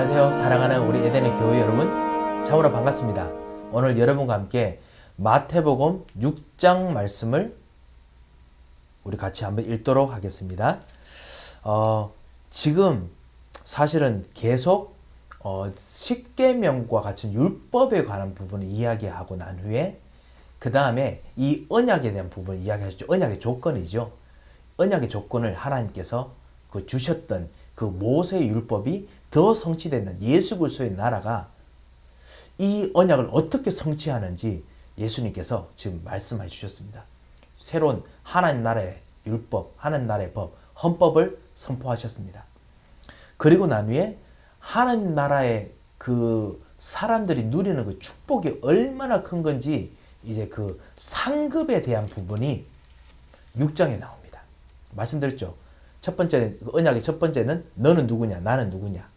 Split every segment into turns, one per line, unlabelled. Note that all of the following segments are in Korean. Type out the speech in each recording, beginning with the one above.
안녕하세요. 사랑하는 우리 에덴의 교회 여러분, 참으로 반갑습니다. 오늘 여러분과 함께 마태복음 6장 말씀을 우리 같이 한번 읽도록 하겠습니다. 지금 사실은 계속 십계명과 같은 율법에 관한 부분을 이야기하고 난 후에 그 다음에 이 언약에 대한 부분을 이야기하셨죠. 언약의 조건이죠. 언약의 조건을 하나님께서 주셨던 그 모세의 율법이 더 성취되는 예수 그리스도의 나라가 이 언약을 어떻게 성취하는지 예수님께서 지금 말씀해 주셨습니다. 새로운 하나님 나라의 율법, 하나님 나라의 법, 헌법을 선포하셨습니다. 그리고 난 후에 하나님 나라의 그 사람들이 누리는 그 축복이 얼마나 큰 건지 이제 그 상급에 대한 부분이 6장에 나옵니다. 말씀드렸죠. 첫 번째, 언약의 첫 번째는 너는 누구냐, 나는 누구냐.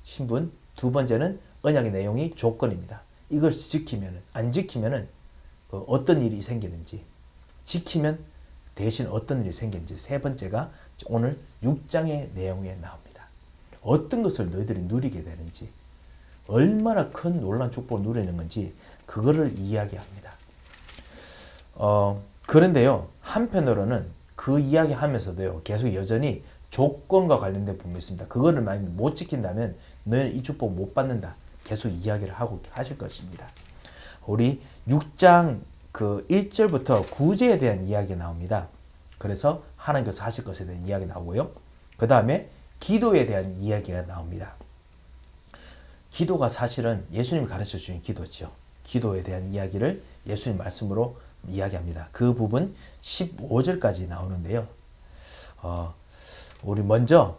신분. 두 번째는 언약의 내용이 조건입니다. 이걸 지키면은, 안 지키면은 어떤 일이 생기는지, 지키면 대신 어떤 일이 생기는지. 세 번째가 오늘 6장의 내용에 나옵니다. 어떤 것을 너희들이 누리게 되는지, 얼마나 큰 놀라운 축복을 누리는 건지 그거를 이야기합니다. 그런데요, 한편으로는 그 이야기 하면서도요, 계속 여전히 조건과 관련된 부분이 있습니다. 그거를 만약 못 지킨다면 너희는 이 축복 못 받는다. 계속 이야기를 하고 하실 것입니다. 우리 6장 그 1절부터 구제에 대한 이야기가 나옵니다. 그래서 하나님께서 하실 것에 대한 이야기 나오고요. 그 다음에 기도에 대한 이야기가 나옵니다. 기도가 사실은 예수님이 가르쳐 주신 기도죠. 기도에 대한 이야기를 예수님 말씀으로 이야기합니다. 그 부분 15절까지 나오는데요. 우리 먼저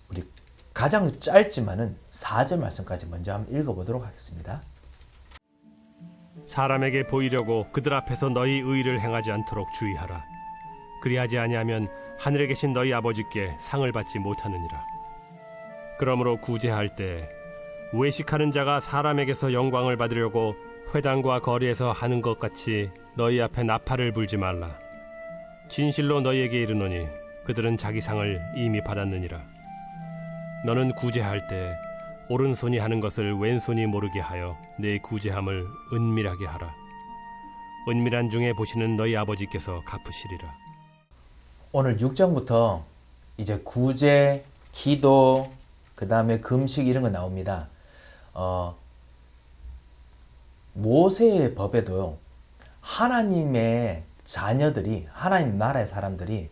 우리 가장 짧지만은 4절 말씀까지 먼저 한번 읽어보도록 하겠습니다.
사람에게 보이려고 그들 앞에서 너희 의를 행하지 않도록 주의하라. 그리하지 아니하면 하늘에 계신 너희 아버지께 상을 받지 못하느니라. 그러므로 구제할 때 외식하는 자가 사람에게서 영광을 받으려고 회당과 거리에서 하는 것 같이 너희 앞에 나팔을 불지 말라. 진실로 너희에게 이르노니 그들은 자기 상을 이미 받았느니라. 너는 구제할 때 오른손이 하는 것을 왼손이 모르게 하여 내 구제함을 은밀하게 하라. 은밀한 중에 보시는 너희 아버지께서 갚으시리라.
오늘 6장부터 이제 구제, 기도, 그 다음에 금식 이런 거 나옵니다. 모세의 법에도요, 하나님의 자녀들이, 하나님 나라의 사람들이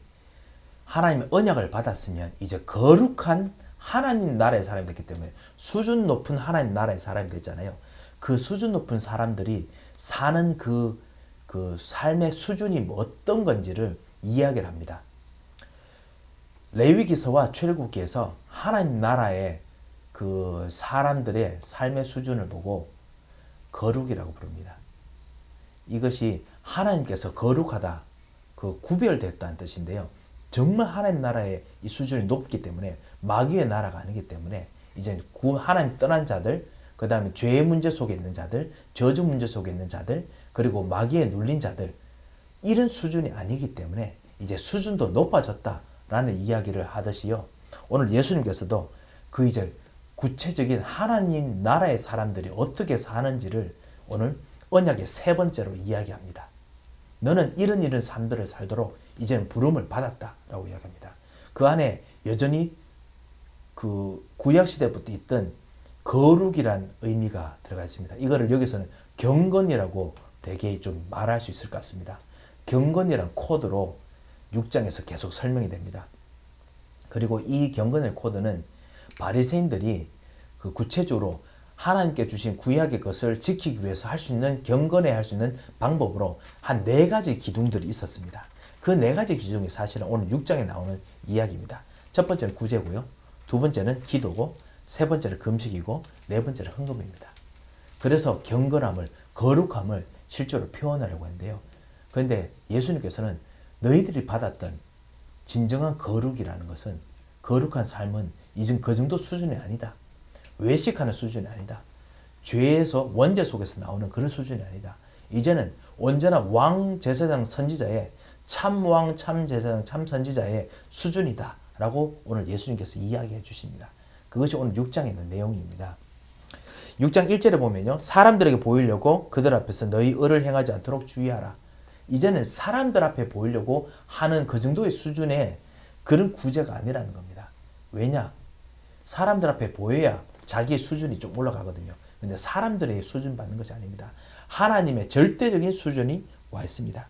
하나님의 언약을 받았으면 이제 거룩한 하나님 나라의 사람이 됐기 때문에 수준 높은 하나님 나라의 사람이 됐잖아요. 그 수준 높은 사람들이 사는 그 삶의 수준이 어떤 건지를 이야기를 합니다. 레위기서와 출애굽기에서 하나님 나라의 그 사람들의 삶의 수준을 보고 거룩이라고 부릅니다. 이것이 하나님께서 거룩하다, 구별됐다는 뜻인데요. 정말 하나님 나라의 이 수준이 높기 때문에 마귀의 나라가 아니기 때문에 이제 하나님 떠난 자들, 그 다음에 죄의 문제 속에 있는 자들, 저주 문제 속에 있는 자들, 그리고 마귀에 눌린 자들, 이런 수준이 아니기 때문에 이제 수준도 높아졌다라는 이야기를 하듯이요. 오늘 예수님께서도 그 이제 구체적인 하나님 나라의 사람들이 어떻게 사는지를 오늘 언약의 세 번째로 이야기합니다. 너는 이런 삶들을 살도록 이제는 부름을 받았다라고 이야기합니다. 그 안에 여전히 그 구약시대부터 있던 거룩이란 의미가 들어가 있습니다. 이거를 여기서는 경건이라고 되게 좀 말할 수 있을 것 같습니다. 경건이란 코드로 6장에서 계속 설명이 됩니다. 그리고 이 경건의 코드는 바리새인들이 구체적으로 하나님께 주신 구약의 것을 지키기 위해서 할 수 있는, 경건해야 할 수 있는 방법으로 한 4가지 기둥들이 있었습니다. 그 4가지 기둥이 사실은 오늘 6장에 나오는 이야기입니다. 첫 번째는 구제고요. 두 번째는 기도고, 세 번째는 금식이고, 네 번째는 헌금입니다. 그래서 경건함을, 거룩함을 실제로 표현하려고 했는데요. 그런데 예수님께서는 너희들이 받았던 진정한 거룩이라는 것은, 거룩한 삶은 이젠 그 정도 수준이 아니다. 외식하는 수준이 아니다. 죄에서, 원죄 속에서 나오는 그런 수준이 아니다. 이제는 온전한 왕, 제사장, 선지자의 참왕, 참제사장, 참선지자의 수준이다 라고 오늘 예수님께서 이야기해 주십니다. 그것이 오늘 6장에 있는 내용입니다. 6장 1절에 보면요. 사람들에게 보이려고 그들 앞에서 너희 의를 행하지 않도록 주의하라. 이제는 사람들 앞에 보이려고 하는 그 정도의 수준의 그런 구제가 아니라는 겁니다. 왜냐? 사람들 앞에 보여야 자기의 수준이 좀 올라가거든요. 근데 사람들의 수준 받는 것이 아닙니다. 하나님의 절대적인 수준이 와 있습니다.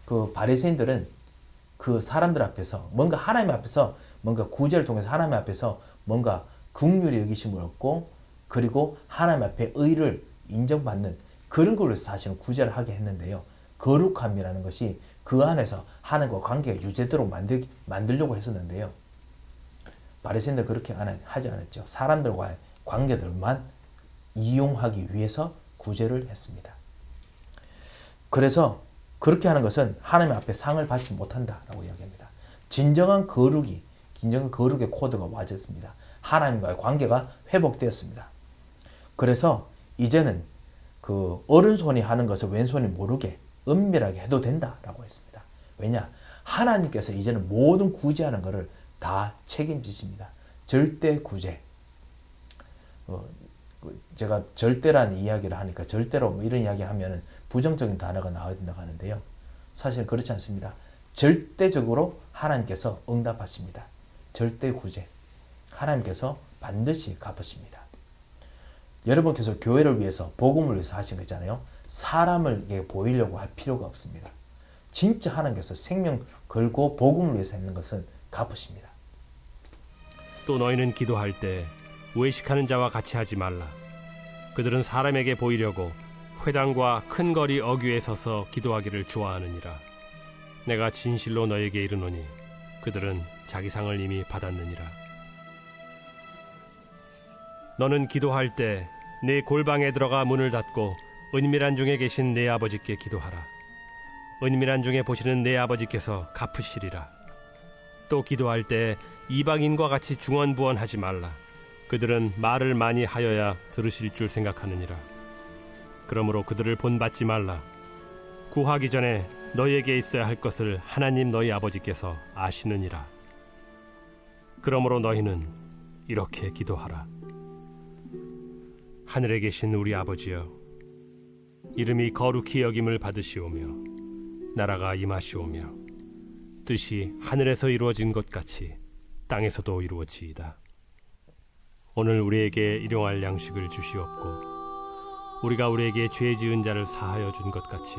그 바리새인들은 그 사람들 앞에서 뭔가 하나님 앞에서 뭔가 구제를 통해서 하나님 앞에서 뭔가 긍휼히 여기심을 얻고 그리고 하나님 앞에 의를 인정받는 그런 걸로 사실은 구제를 하게 했는데요. 거룩함이라는 것이 그 안에서 하나님과 관계가 유지되도록 만들려고 했었는데요. 바리새인들 그렇게 하지 않았죠. 사람들과의 관계들만 이용하기 위해서 구제를 했습니다. 그래서 그렇게 하는 것은 하나님 앞에 상을 받지 못한다라고 이야기합니다. 진정한 거룩의 코드가 와졌습니다. 하나님과의 관계가 회복되었습니다. 그래서 이제는 그 오른손이 하는 것을 왼손이 모르게 은밀하게 해도 된다라고 했습니다. 왜냐? 하나님께서 이제는 모든 구제하는 것을 다 책임지십니다. 절대 구제. 제가 절대라는 이야기를 하니까 절대로 뭐 이런 이야기 하면은 부정적인 단어가 나와야 된다고 하는데요. 사실 그렇지 않습니다. 절대적으로 하나님께서 응답하십니다. 절대 구제. 하나님께서 반드시 갚으십니다. 여러분께서 교회를 위해서 복음을 위해서 하신 거 있잖아요. 사람을 보이려고 할 필요가 없습니다. 진짜 하나님께서 생명 걸고 복음을 위해서 했는 것은 갚으십니다.
또 너희는 기도할 때 외식하는 자와 같이 하지 말라. 그들은 사람에게 보이려고 회당과 큰 거리 어귀에 서서 기도하기를 좋아하느니라. 내가 진실로 너에게 이르노니 그들은 자기 상을 이미 받았느니라. 너는 기도할 때 내 골방에 들어가 문을 닫고 은밀한 중에 계신 내 아버지께 기도하라. 은밀한 중에 보시는 내 아버지께서 갚으시리라. 또 기도할 때 이방인과 같이 중언부언하지 말라. 그들은 말을 많이 하여야 들으실 줄 생각하느니라. 그러므로 그들을 본받지 말라. 구하기 전에 너희에게 있어야 할 것을 하나님 너희 아버지께서 아시느니라. 그러므로 너희는 이렇게 기도하라. 하늘에 계신 우리 아버지여, 이름이 거룩히 여김을 받으시오며 나라가 임하시오며 뜻이 하늘에서 이루어진 것 같이 땅에서도 이루어지이다. 오늘 우리에게 일용할 양식을 주시옵고 우리가 우리에게 죄 지은 자를 사하여 준 것 같이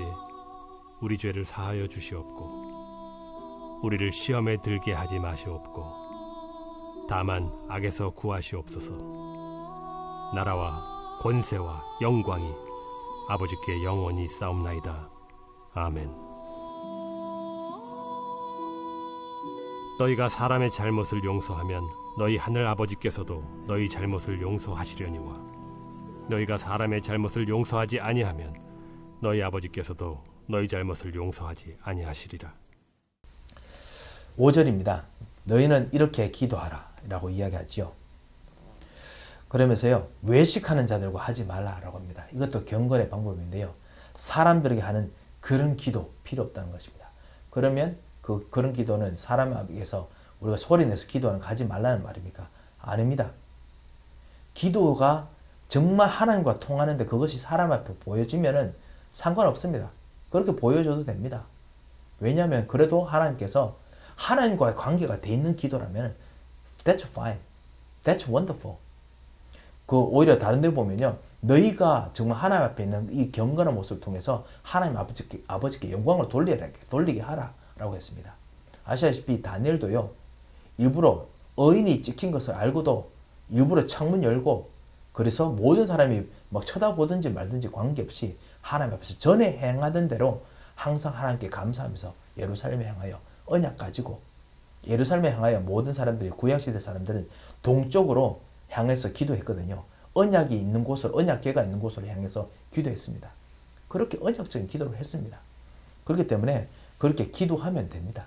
우리 죄를 사하여 주시옵고 우리를 시험에 들게 하지 마시옵고 다만 악에서 구하시옵소서. 나라와 권세와 영광이 아버지께 영원히 싸움나이다. 아멘. 너희가 사람의 잘못을 용서하면 너희 하늘 아버지께서도 너희 잘못을 용서하시려니와 너희가 사람의 잘못을 용서하지 아니하면 너희 아버지께서도 너희 잘못을 용서하지 아니하시리라.
5절입니다. 너희는 이렇게 기도하라 라고 이야기하지요. 그러면서요, 외식하는 자들과 하지 말라라고 합니다. 이것도 경건의 방법인데요. 사람들에게 하는 그런 기도 필요 없다는 것입니다. 그러면 그런 기도는 사람 앞에서 우리가 소리내서 기도하는 거 하지 말라는 말입니까? 아닙니다. 기도가 정말 하나님과 통하는데 그것이 사람 앞에 보여지면은 상관없습니다. 그렇게 보여줘도 됩니다. 왜냐하면 그래도 하나님께서 하나님과의 관계가 돼 있는 기도라면 that's fine. That's wonderful. 오히려 다른 데 보면요. 너희가 정말 하나님 앞에 있는 이 경건한 모습을 통해서 하나님 아버지께 영광을 돌리게 하라 라고 했습니다. 아시다시피 다니엘도요. 일부러 어인이 찍힌 것을 알고도 일부러 창문 열고 그래서 모든 사람이 막 쳐다보든지 말든지 관계없이 하나님 앞에서 전에 행하던 대로 항상 하나님께 감사하면서 예루살렘에 향하여 언약 가지고 예루살렘에 향하여 모든 사람들이 구약시대 사람들은 동쪽으로 향해서 기도했거든요. 언약이 있는 곳을 언약궤가 있는 곳으로 향해서 기도했습니다. 그렇게 언약적인 기도를 했습니다. 그렇기 때문에 그렇게 기도하면 됩니다.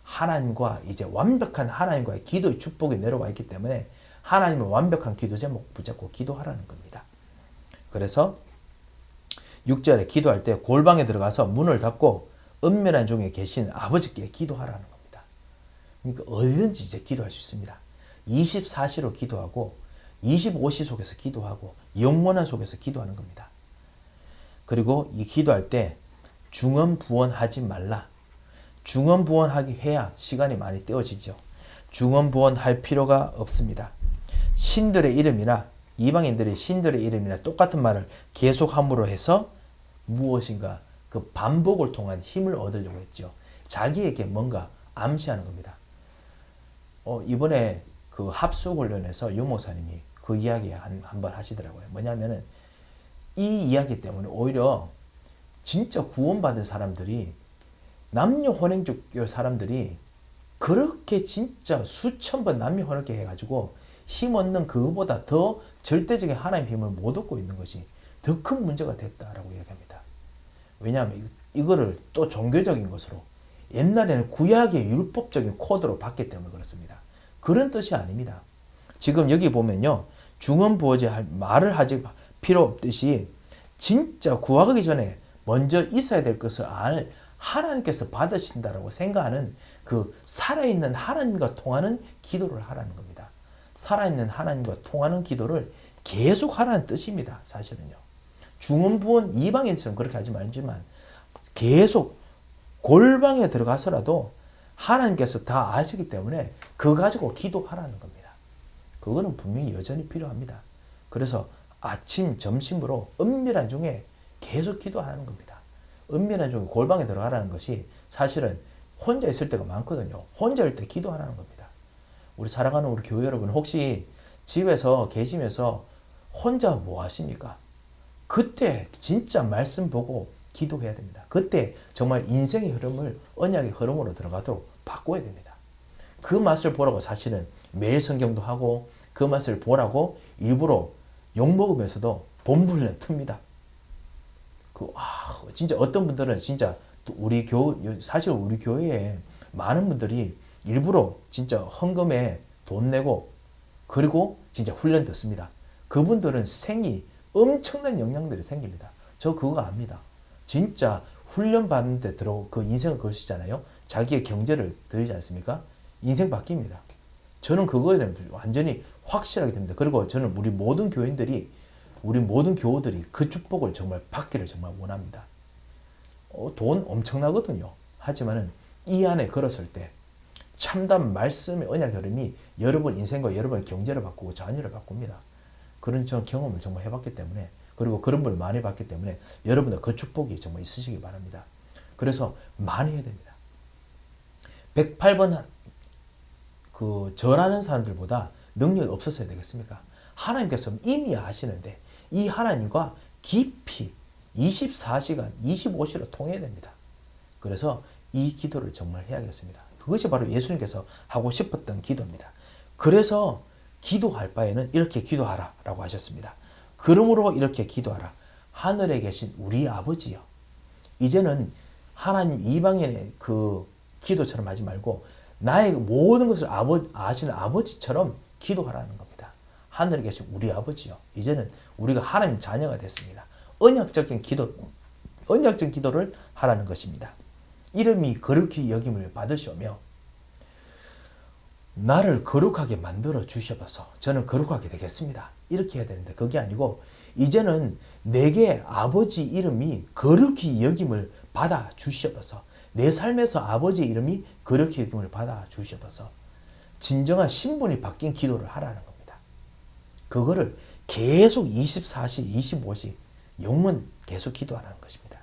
하나님과 이제 완벽한 하나님과의 기도의 축복이 내려와 있기 때문에 하나님의 완벽한 기도 제목 붙잡고 기도하라는 겁니다. 그래서 6절에 기도할 때 골방에 들어가서 문을 닫고 은밀한 중에 계신 아버지께 기도하라는 겁니다. 그러니까 어디든지 이제 기도할 수 있습니다. 24시로 기도하고 25시 속에서 기도하고 영원한 속에서 기도하는 겁니다. 그리고 이 기도할 때 중언부언하지 말라. 중언부언하기 해야 시간이 많이 떼어지죠. 중언부언할 필요가 없습니다. 신들의 이름이나 이방인들의 신들의 이름이나 똑같은 말을 계속함으로 해서 무엇인가 그 반복을 통한 힘을 얻으려고 했죠. 자기에게 뭔가 암시하는 겁니다. 이번에 그 합숙훈련에서 유목사님이 그 이야기 한번 하시더라고요. 뭐냐면은 이 이야기 때문에 오히려 진짜 구원받은 사람들이 남녀 혼인교 사람들이 그렇게 진짜 수천 번 남녀 혼인교 해가지고 힘 얻는 그거보다 더 절대적인 하나님 힘을 못 얻고 있는 것이 더 큰 문제가 됐다라고 이야기합니다. 왜냐하면 이거를 또 종교적인 것으로 옛날에는 구약의 율법적인 코드로 봤기 때문에 그렇습니다. 그런 뜻이 아닙니다. 지금 여기 보면요. 중언부언지 말을 하지 필요 없듯이 진짜 구하기 전에 먼저 있어야 될 것을 하나님께서 받으신다라고 생각하는 그 살아있는 하나님과 통하는 기도를 하라는 겁니다. 살아있는 하나님과 통하는 기도를 계속 하라는 뜻입니다. 사실은요. 중언부언 이방인처럼 그렇게 하지 말지만 계속 골방에 들어가서라도 하나님께서 다 아시기 때문에 그거 가지고 기도하라는 겁니다. 그거는 분명히 여전히 필요합니다. 그래서 아침, 점심으로 은밀한 중에 계속 기도하라는 겁니다. 은밀한 중에 골방에 들어가라는 것이 사실은 혼자 있을 때가 많거든요. 혼자 있을 때 기도하라는 겁니다. 우리 사랑하는 우리 교회 여러분, 혹시 집에서 계시면서 혼자 뭐 하십니까? 그때 진짜 말씀 보고 기도해야 됩니다. 그때 정말 인생의 흐름을 언약의 흐름으로 들어가도록 바꿔야 됩니다. 그 맛을 보라고 사실은 매일 성경도 하고 그 맛을 보라고 일부러 욕먹으면서도 본분을 틉니다. 진짜 어떤 분들은 진짜 사실 우리 교회에 많은 분들이 일부러 진짜 헌금에 돈 내고 그리고 진짜 훈련 듣습니다. 그분들은 엄청난 영향들이 생깁니다. 저 그거 압니다. 진짜 훈련 받는데 그 인생을 걸으시잖아요. 자기의 경제를 들이지 않습니까? 인생 바뀝니다. 저는 그거에 대한 완전히 확실하게 됩니다. 그리고 저는 우리 모든 교우들이 그 축복을 정말 받기를 정말 원합니다. 돈 엄청나거든요. 하지만은 이 안에 걸었을 때 참담 말씀의 언약 흐름이 여러분 인생과 여러분의 경제를 바꾸고 자녀를 바꿉니다. 그런 전 경험을 정말 해봤기 때문에, 그리고 그런 걸 많이 봤기 때문에 여러분들 그 축복이 정말 있으시기 바랍니다. 그래서 많이 해야 됩니다. 108번 절하는 사람들보다 능력이 없었어야 되겠습니까? 하나님께서 이미 아시는데 이 하나님과 깊이 24시간, 25시로 통해야 됩니다. 그래서 이 기도를 정말 해야겠습니다. 그것이 바로 예수님께서 하고 싶었던 기도입니다. 그래서 기도할 바에는 이렇게 기도하라 라고 하셨습니다. 그러므로 이렇게 기도하라. 하늘에 계신 우리 아버지요. 이제는 하나님 이방인의 그 기도처럼 하지 말고 나의 모든 것을 아시는 아버지처럼 기도하라는 겁니다. 하늘에 계신 우리 아버지요. 이제는 우리가 하나님 자녀가 됐습니다. 언약적인 기도를 하라는 것입니다. 이름이 거룩히 여김을 받으시오며 나를 거룩하게 만들어 주셔서 저는 거룩하게 되겠습니다. 이렇게 해야 되는데 그게 아니고 이제는 내게 아버지 이름이 거룩히 여김을 받아 주셔서 내 삶에서 아버지 이름이 거룩히 여김을 받아 주셔서 진정한 신분이 바뀐 기도를 하라는 겁니다. 그거를 계속 24시, 25시 영원 계속 기도하라는 것입니다.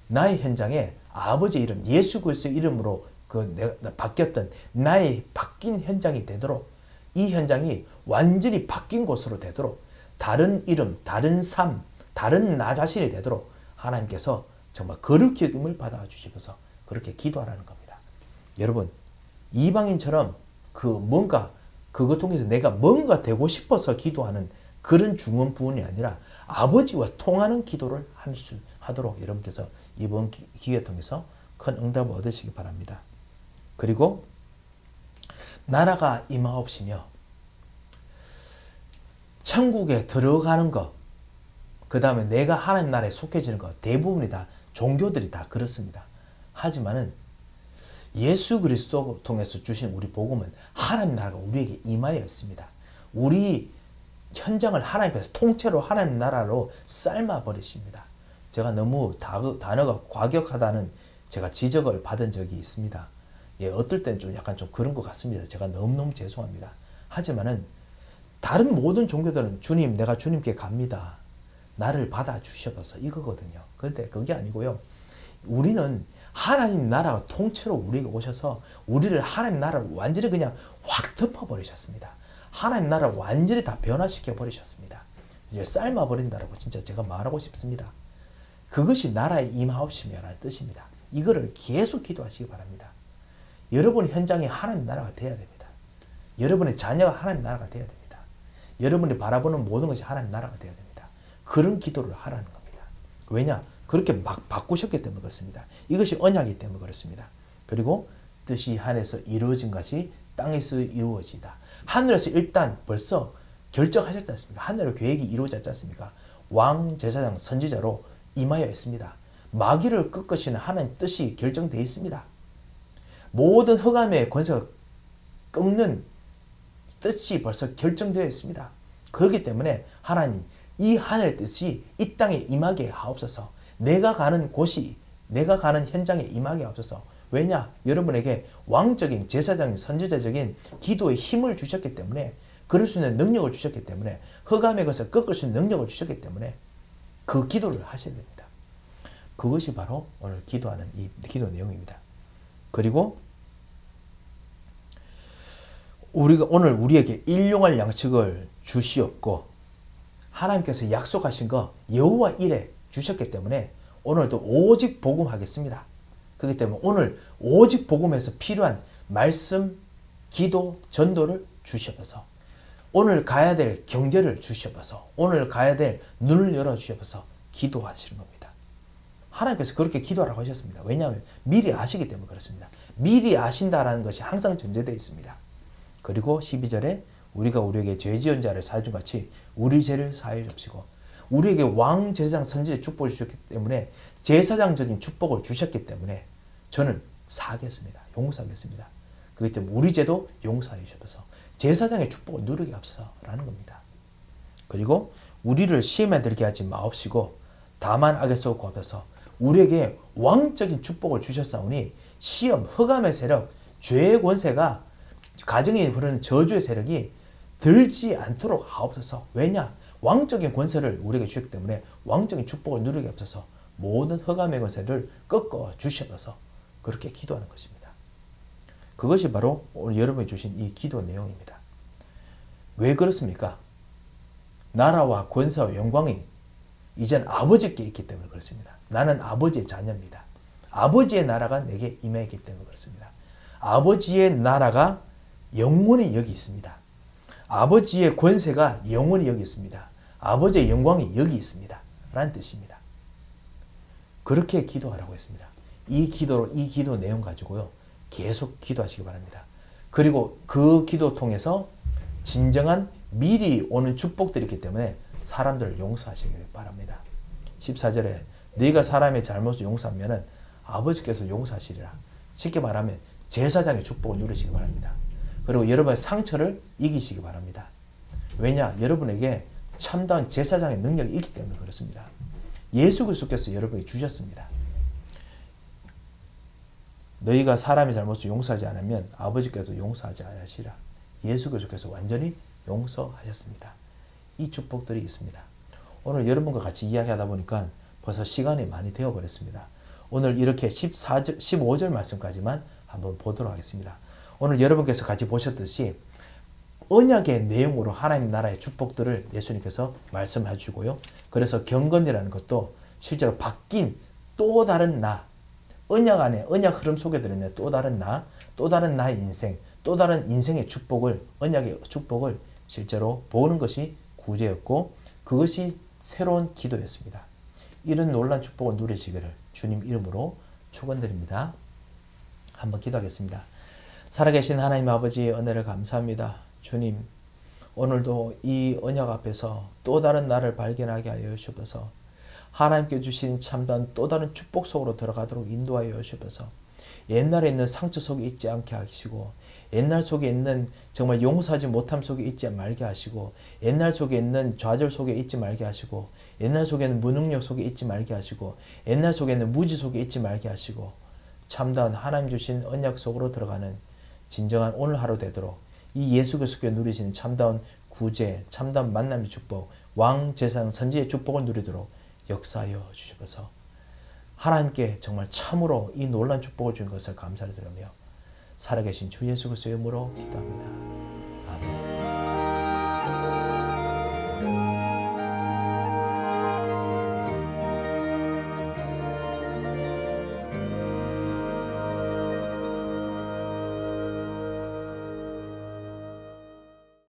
나의 현장에 아버지 이름, 예수 그리스도의 이름으로 내가 바뀌었던 나의 바뀐 현장이 되도록, 이 현장이 완전히 바뀐 곳으로 되도록, 다른 이름, 다른 삶, 다른 나 자신이 되도록 하나님께서 정말 거룩히 여김을 받아 주시면서 그렇게 기도하라는 겁니다. 여러분, 이방인처럼 그것 통해서 내가 뭔가 되고 싶어서 기도하는 그런 중언부언이 아니라 아버지와 통하는 기도를 하도록 여러분께서 이번 기회 통해서 큰 응답을 얻으시기 바랍니다. 그리고 나라가 임하옵시며 천국에 들어가는 것, 그 다음에 내가 하나님 나라에 속해지는 것, 대부분이 다 종교들이 다 그렇습니다. 하지만은 예수 그리스도 통해서 주신 우리 복음은 하나님 나라가 우리에게 임하여 있습니다. 우리 현장을 하나님께서 통째로 하나님 나라로 삶아 버리십니다. 제가 너무 단어가 과격하다는 제가 지적을 받은 적이 있습니다. 예, 어떨 땐 좀 약간 좀 그런 것 같습니다. 제가 너무너무 죄송합니다. 하지만은 다른 모든 종교들은 주님, 내가 주님께 갑니다. 나를 받아주셔서 이거거든요. 근데 그게 아니고요. 우리는 하나님 나라가 통째로 우리에게 오셔서 우리를 하나님 나라를 완전히 그냥 확 덮어버리셨습니다. 하나님 나라를 완전히 다 변화시켜 버리셨습니다. 이제 삶아버린다라고 진짜 제가 말하고 싶습니다. 그것이 나라의 임하옵시며라는 뜻입니다. 이거를 계속 기도하시기 바랍니다. 여러분의 현장이 하나님 나라가 되어야 됩니다. 여러분의 자녀가 하나님 나라가 되어야 됩니다. 여러분이 바라보는 모든 것이 하나님 나라가 되어야 됩니다. 그런 기도를 하라는 겁니다. 왜냐? 그렇게 막 바꾸셨기 때문에 그렇습니다. 이것이 언약이기 때문에 그렇습니다. 그리고 뜻이 하늘에서 이루어진 것이 땅에서 이루어지다. 하늘에서 일단 벌써 결정하셨지 않습니까? 하늘의 계획이 이루어졌지 않습니까? 왕, 제사장, 선지자로 임하여 있습니다. 마귀를 꺾으시는 하나님 뜻이 결정되어 있습니다. 모든 흑암의 권세가 꺾는 뜻이 벌써 결정되어 있습니다. 그렇기 때문에 하나님, 이 하늘의 뜻이 이 땅에 임하게 하옵소서. 내가 가는 곳이, 내가 가는 현장에 임하게 하옵소서. 왜냐? 여러분에게 왕적인, 제사장인, 선지자적인 기도의 힘을 주셨기 때문에, 그럴 수 있는 능력을 주셨기 때문에, 흑암의 것을 꺾을 수 있는 능력을 주셨기 때문에 그 기도를 하셔야 됩니다. 그것이 바로 오늘 기도하는 이 기도 내용입니다. 그리고 우리가 오늘 우리에게 일용할 양식을 주시옵고 하나님께서 약속하신 거 여호와 일에 주셨기 때문에 오늘도 오직 복음하겠습니다. 그렇기 때문에 오늘 오직 복음에서 필요한 말씀, 기도, 전도를 주시옵소서. 오늘 가야 될 경제를 주시옵소서. 오늘 가야 될 눈을 열어주시옵소서. 기도하시는 겁니다. 하나님께서 그렇게 기도하라고 하셨습니다. 왜냐하면 미리 아시기 때문에 그렇습니다. 미리 아신다라는 것이 항상 전제되어 있습니다. 그리고 12절에 우리가 우리에게 죄 지은 자를 사해 준 같이 우리 죄를 사해 주시고 우리에게 왕, 제사장, 선지자의 축복을 주셨기 때문에 제사장적인 축복을 주셨기 때문에 저는 사하겠습니다. 용서하겠습니다. 그렇기 때문에 우리 죄도 용서해 주셔서 제사장의 축복을 누리게 하소서라는 겁니다. 그리고 우리를 시험에 들게 하지 마옵시고 다만 악에서 구하셔서 우리에게 왕적인 축복을 주셨사오니 시험, 흑암의 세력, 죄의 권세가 가정에 부르는 저주의 세력이 들지 않도록 하옵소서. 왜냐? 왕적인 권세를 우리에게 주셨기 때문에 왕적인 축복을 누리게 하옵소서. 모든 흑암의 권세를 꺾어 주시옵소서. 그렇게 기도하는 것입니다. 그것이 바로 오늘 여러분이 주신 이 기도 내용입니다. 왜 그렇습니까? 나라와 권세와 영광이 이젠 아버지께 있기 때문에 그렇습니다. 나는 아버지의 자녀입니다. 아버지의 나라가 내게 임했기 때문에 그렇습니다. 아버지의 나라가 영원히 여기 있습니다. 아버지의 권세가 영원히 여기 있습니다. 아버지의 영광이 여기 있습니다. 라는 뜻입니다. 그렇게 기도하라고 했습니다. 이 기도 내용 가지고요. 계속 기도하시기 바랍니다. 그리고 그 기도 통해서 진정한 미리 오는 축복들이 있기 때문에 사람들을 용서하시기 바랍니다. 14절에 네가 사람의 잘못을 용서하면 아버지께서 용서하시리라. 쉽게 말하면 제사장의 축복을 누리시기 바랍니다. 그리고 여러분의 상처를 이기시기 바랍니다. 왜냐? 여러분에게 참다운 제사장의 능력이 있기 때문에 그렇습니다. 예수 그리스도께서 여러분에게 주셨습니다. 너희가 사람의 잘못을 용서하지 않으면 아버지께서 용서하지 않으시라. 예수 그리스도께서 완전히 용서하셨습니다. 이 축복들이 있습니다. 오늘 여러분과 같이 이야기하다 보니까 벌써 시간이 많이 되어버렸습니다. 오늘 이렇게 15절 말씀까지만 한번 보도록 하겠습니다. 오늘 여러분께서 같이 보셨듯이 언약의 내용으로 하나님 나라의 축복들을 예수님께서 말씀해 주고요. 그래서 경건이라는 것도 실제로 바뀐 또 다른 나, 언약 안에, 언약 흐름 속에 들어있는 또 다른 나, 또 다른 나의 인생, 또 다른 인생의 축복을, 언약의 축복을 실제로 보는 것이 구제였고 그것이 새로운 기도였습니다. 이런 놀라운 축복을 누리시기를 주님 이름으로 축원드립니다. 한번 기도하겠습니다. 살아계신 하나님 아버지의 은혜를 감사합니다. 주님, 오늘도 이 언약 앞에서 또 다른 나를 발견하게 하여 주셔서 하나님께 주신 참다운 또 다른 축복 속으로 들어가도록 인도하여 주셔서 옛날에 있는 상처 속에 있지 않게 하시고, 옛날 속에 있는 정말 용서하지 못함 속에 있지 말게 하시고, 옛날 속에 있는 좌절 속에 있지 말게 하시고, 옛날 속에 있는 무능력 속에 있지 말게 하시고, 옛날 속에 있는 무지 속에 있지 말게 하시고, 참다운 하나님 주신 언약 속으로 들어가는 진정한 오늘 하루 되도록 이 예수 그리스도께 누리시는 참다운 구제, 참다운 만남의 축복, 왕, 제상, 선지의 축복을 누리도록 역사하여 주시옵소서. 하나님께 정말 참으로 이 놀라운 축복을 주신 것을 감사를 드리며 살아계신 주 예수 그리스도의 이름으로 기도합니다.